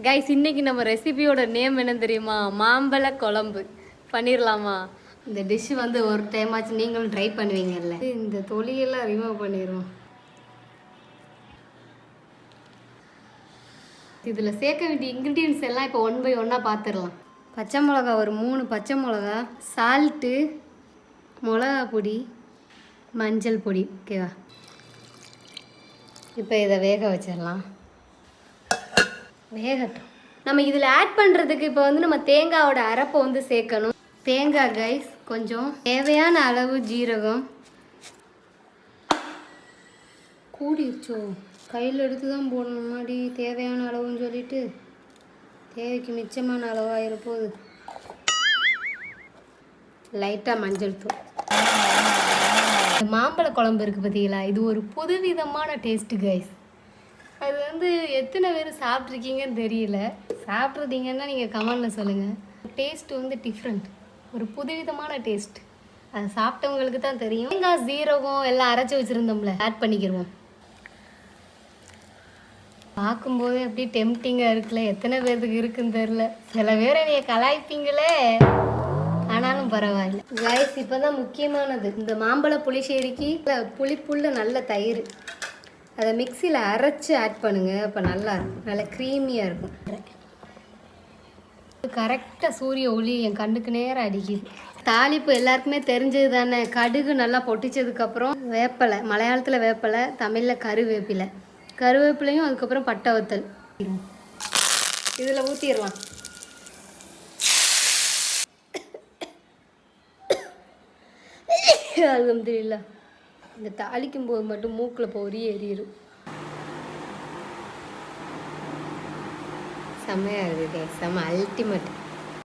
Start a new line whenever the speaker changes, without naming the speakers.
Guys இன்னைக்கு நம்ம ரெசிபியோட நேம் என்ன தெரியுமா? மாம்பழ குழம்பு. பண்ணிடலாமா? இந்த டிஷ் வந்து ஒரு டைம் ஆச்சு நீங்களும் ட்ரை பண்ணுவீங்கல்ல. இந்த தொலியெல்லாம் ரிமூவ் பண்ணிடுவோம். இதில் சேர்க்க வேண்டிய இன்க்ரீடியன்ஸ் எல்லாம் இப்போ 1 by 1 பார்த்துடலாம். பச்சை மிளகா ஒரு 3 பச்சை மிளகா, சால்ட்டு, மிளகா பொடி, மஞ்சள் பொடி. ஓகேவா? இப்போ இதை வேக வச்சிடலாம். வேகட்டும். நம்ம இதில் ஆட் பண்ணுறதுக்கு இப்போ வந்து நம்ம தேங்காயோட அரைப்பை வந்து சேர்க்கணும். தேங்காய் கைஸ் கொஞ்சம், தேவையான அளவு ஜீரகம். கூடிச்சோ, கையில் எடுத்து தான் போடணும். முன்னாடி தேவையான அளவுன்னு சொல்லிட்டு தேவைக்கு மிச்சமான அளவாக இருப்போது. லைட்டாக மஞ்சள் தூள். மாம்பழ குழம்பு இருக்குது பார்த்தீங்களா, இது ஒரு புதுவிதமான டேஸ்ட்டு கைஸ். அது வந்து எத்தனை பேர் சாப்பிட்ருக்கீங்கன்னு தெரியல. சாப்பிட்ருந்தீங்கன்னா நீங்கள் கமெண்டில் சொல்லுங்கள். டேஸ்ட் வந்து டிஃப்ரெண்ட், ஒரு புதுவிதமான டேஸ்ட். அது சாப்பிட்டவங்களுக்கு தான் தெரியும். தேங்காய் ஜீரகம் எல்லாம் அரைச்சி வச்சுருந்தோம்ல, ஆட் பண்ணிக்கிடுவோம். பார்க்கும்போதே அப்படி டெம்ப்டிங்காக இருக்குல்ல. எத்தனை பேர்த்துக்கு இருக்குன்னு தெரில. சில பேர் என்னைய கலாய்ப்பீங்களே, ஆனாலும் பரவாயில்ல கைஸ். இப்போ தான் முக்கியமானது, இந்த மாம்பழ புளிச்சேரிக்கு புளிப்புள்ள நல்ல தயிர். அதை மிக்சியில் அரைச்சி ஆட் பண்ணுங்கள். அப்போ நல்லா இருக்கும், நல்லா க்ரீமியாக இருக்கும். கரெக்டாக சூரிய ஒளி என் கண்ணுக்கு நேரம் அடிக்குது. தாளிப்பு எல்லாருக்குமே தெரிஞ்சது தானே. கடுகு நல்லா பொட்டிச்சதுக்கப்புறம் வேப்பலை, மலையாளத்தில் வேப்பலை, தமிழில் கருவேப்பிலை. கருவேப்பிலையும் அதுக்கப்புறம் பட்டை வத்தல் இதில் ஊற்றிடலாம். அல்ஹம்துலில்லாஹ். இந்த தாளிக்கும் போது மட்டும் மூக்கில் பொறி எறியும். செம்மையாக இருக்குது, செம்ம அல்டிமேட்.